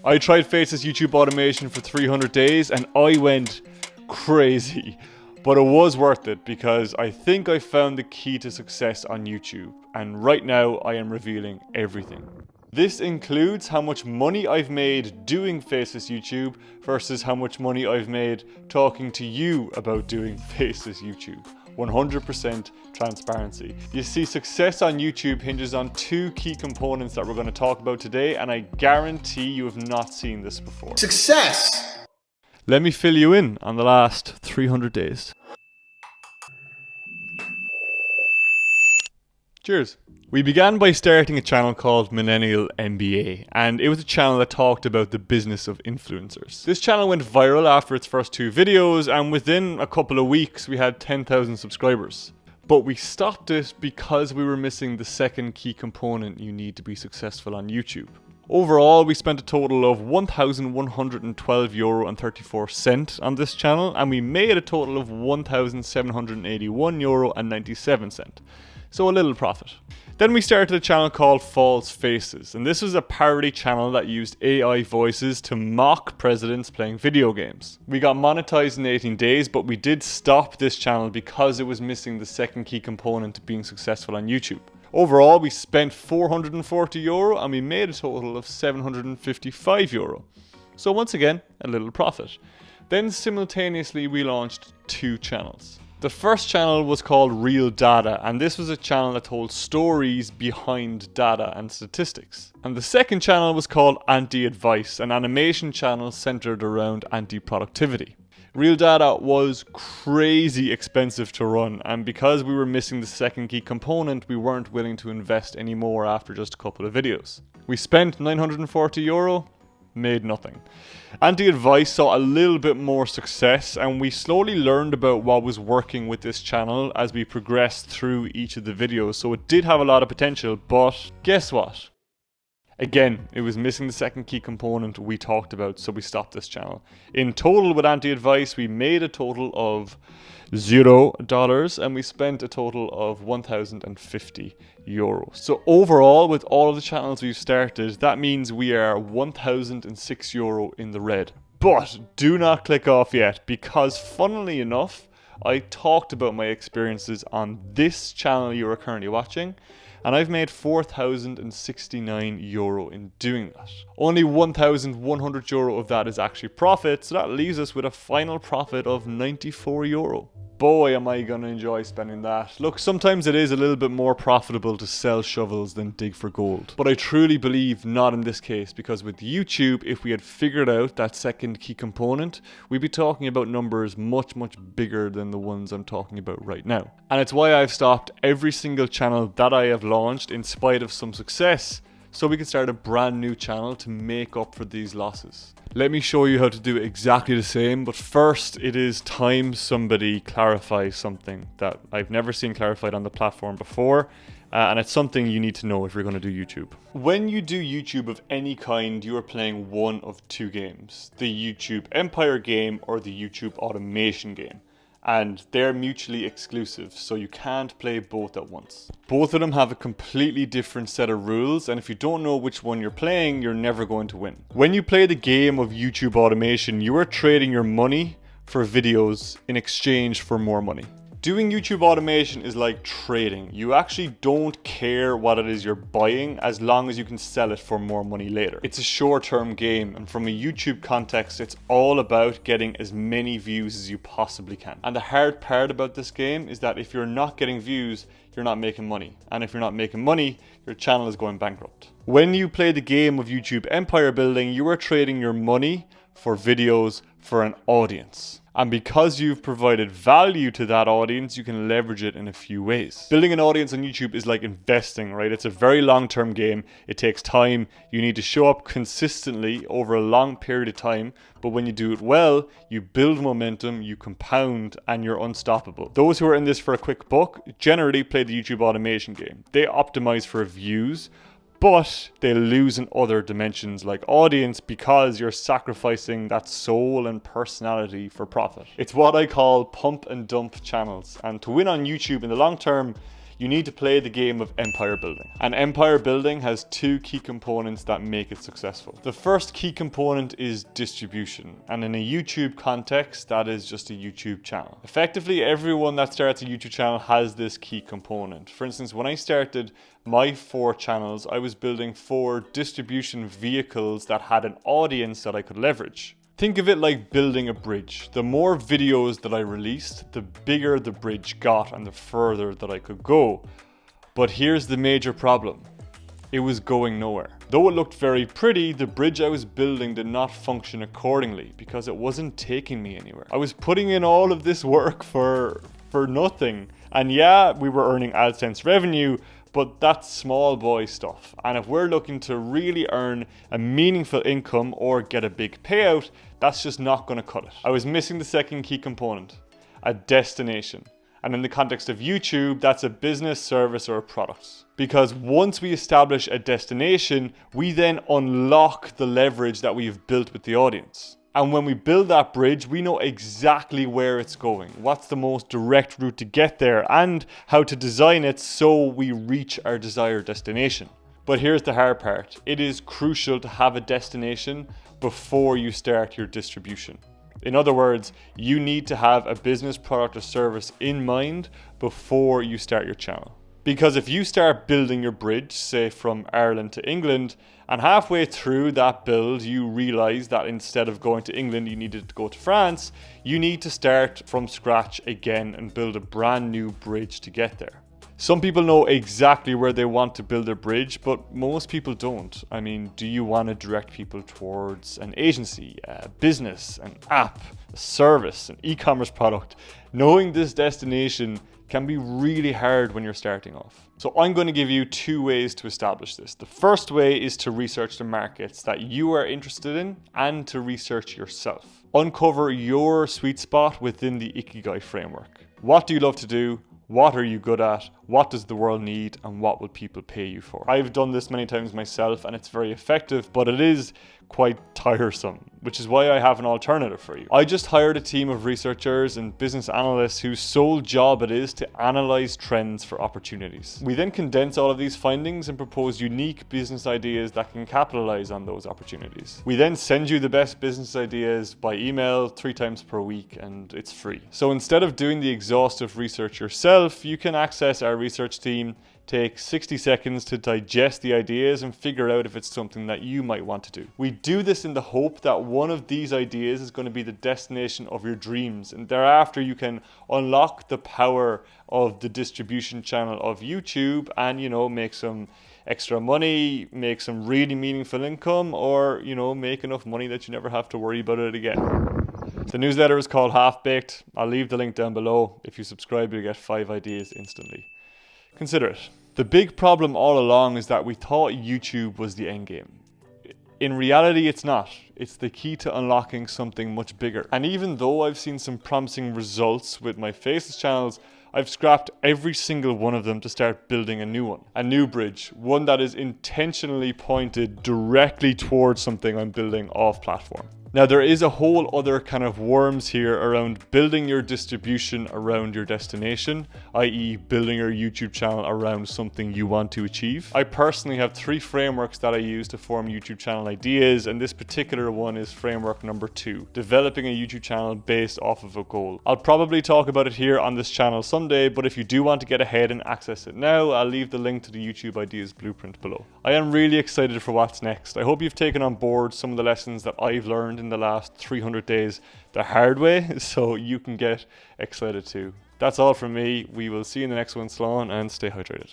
I tried Faceless YouTube Automation for 300 days and I went crazy. But it was worth it because I think I found the key to success on YouTube. And right now I am revealing everything. This includes how much money I've made doing Faceless YouTube versus how much money I've made talking to you about doing Faceless YouTube. 100% transparency. You see, success on YouTube hinges on two key components that we're going to talk about today, and I guarantee you have not seen this before. Success! Let me fill you in on the last 300 days. Cheers. We began by starting a channel called Millennial MBA, and it was a channel that talked about the business of influencers. This channel went viral after its first 2 videos, and within a couple of weeks we had 10,000 subscribers. But we stopped it because we were missing the second key component you need to be successful on YouTube. Overall, we spent a total of €1,112.34 on this channel, and we made a total of €1,781.97. So a little profit. Then we started a channel called False Faces, and this was a parody channel that used AI voices to mock presidents playing video games. We got monetized in 18 days, but we did stop this channel because it was missing the second key component to being successful on YouTube. Overall, we spent €440 and we made a total of €755. So once again, a little profit. Then simultaneously we launched 2 channels. The first channel was called Real Data, and this was a channel that told stories behind data and statistics. And the second channel was called Anti-Advice, an animation channel centered around anti-productivity. Real Data was crazy expensive to run, and because we were missing the second key component, we weren't willing to invest any more after just a couple of videos. We spent €940, made nothing. Anti-Advice saw a little bit more success, and we slowly learned about what was working with this channel as we progressed through each of the videos, so it did have a lot of potential, but guess what? Again, it was missing the second key component we talked about, so we stopped this channel. In total with Anti-Advice, we made a total of $0 and we spent a total of €1,050. So overall, with all of the channels we've started, that means we are €1,006 in the red. But do not click off yet, because funnily enough, I talked about my experiences on this channel you are currently watching, and I've made €469 in doing that. Only €1,100 of that is actually profit, so that leaves us with a final profit of €94. Boy, am I gonna enjoy spending that. Look, sometimes it is a little bit more profitable to sell shovels than dig for gold. But I truly believe not in this case, because with YouTube, if we had figured out that second key component, we'd be talking about numbers much, much bigger than the ones I'm talking about right now. And it's why I've stopped every single channel that I have launched in spite of some success, so we can start a brand new channel to make up for these losses. Let me show you how to do exactly the same, but first it is time somebody clarifies something that I've never seen clarified on the platform before, and it's something you need to know if you're going to do YouTube. When you do YouTube of any kind, you are playing one of 2 games, the YouTube Empire game or the YouTube Automation game. And they're mutually exclusive, so you can't play both at once. Both of them have a completely different set of rules, and if you don't know which one you're playing, you're never going to win. When you play the game of YouTube Automation, you are trading your money for videos in exchange for more money. Doing YouTube Automation is like trading. You actually don't care what it is you're buying as long as you can sell it for more money later. It's a short-term game, and from a YouTube context, it's all about getting as many views as you possibly can. And the hard part about this game is that if you're not getting views, you're not making money. And if you're not making money, your channel is going bankrupt. When you play the game of YouTube empire building, you are trading your money for videos for an audience. And because you've provided value to that audience, you can leverage it in a few ways. Building an audience on YouTube is like investing, right? It's a very long-term game. It takes time. You need to show up consistently over a long period of time. But when you do it well, you build momentum, you compound, and you're unstoppable. Those who are in this for a quick buck generally play the YouTube Automation game. They optimize for views, but they lose in other dimensions like audience because you're sacrificing that soul and personality for profit. It's what I call pump and dump channels. And to win on YouTube in the long term, You need to play the game of empire building. And empire building has two key components that make it successful. The first key component is distribution. And in a YouTube context, that is just a YouTube channel. Effectively, everyone that starts a YouTube channel has this key component. For instance, when I started my 4 channels, I was building 4 distribution vehicles that had an audience that I could leverage. Think of it like building a bridge. The more videos that I released, the bigger the bridge got and the further that I could go. But here's the major problem. It was going nowhere. Though it looked very pretty, the bridge I was building did not function accordingly because it wasn't taking me anywhere. I was putting in all of this work for nothing. And yeah, we were earning AdSense revenue, but that's small boy stuff. And if we're looking to really earn a meaningful income or get a big payout, that's just not going to cut it. I was missing the second key component, a destination. And in the context of YouTube, that's a business, service, or a product. Because once we establish a destination, we then unlock the leverage that we've built with the audience. And when we build that bridge, we know exactly where it's going, what's the most direct route to get there, and how to design it so we reach our desired destination. But here's the hard part. It is crucial to have a destination before you start your distribution. In other words, you need to have a business, product, or service in mind before you start your channel. Because if you start building your bridge, say from Ireland to England, and halfway through that build, you realize that instead of going to England, you needed to go to France, you need to start from scratch again and build a brand new bridge to get there. Some people know exactly where they want to build a bridge, but most people don't. I mean, do you want to direct people towards an agency, a business, an app, a service, an e-commerce product? Knowing this destination can be really hard when you're starting off. So I'm going to give you 2 ways to establish this. The first way is to research the markets that you are interested in and to research yourself. Uncover your sweet spot within the Ikigai framework. What do you love to do? What are you good at? What does the world need? And what will people pay you for? I've done this many times myself and it's very effective, but it is quite tiresome, which is why I have an alternative for you. I just hired a team of researchers and business analysts whose sole job it is to analyze trends for opportunities. We then condense all of these findings and propose unique business ideas that can capitalize on those opportunities. We then send you the best business ideas by email 3 times per week, and it's free. So instead of doing the exhaustive research yourself, you can access our research team, take 60 seconds to digest the ideas and figure out if it's something that you might want to do. We do this in the hope that one of these ideas is going to be the destination of your dreams, and thereafter you can unlock the power of the distribution channel of YouTube and, make some extra money, make some really meaningful income, or, make enough money that you never have to worry about it again. The newsletter is called Half Baked. I'll leave the link down below. If you subscribe, you'll get 5 ideas instantly. Consider it. The big problem all along is that we thought YouTube was the end game. In reality, it's not. It's the key to unlocking something much bigger. And even though I've seen some promising results with my Faceless channels, I've scrapped every single one of them to start building a new one. A new bridge. One that is intentionally pointed directly towards something I'm building off platform. Now, there is a whole other kind of worms here around building your distribution around your destination, i.e. building your YouTube channel around something you want to achieve. I personally have 3 frameworks that I use to form YouTube channel ideas, and this particular one is framework number 2, developing a YouTube channel based off of a goal. I'll probably talk about it here on this channel someday, but if you do want to get ahead and access it now, I'll leave the link to the YouTube Ideas Blueprint below. I am really excited for what's next. I hope you've taken on board some of the lessons that I've learned in the last 300 days the hard way, so you can get excited too. That's all from me. We will see you in the next one, Sloan, and stay hydrated.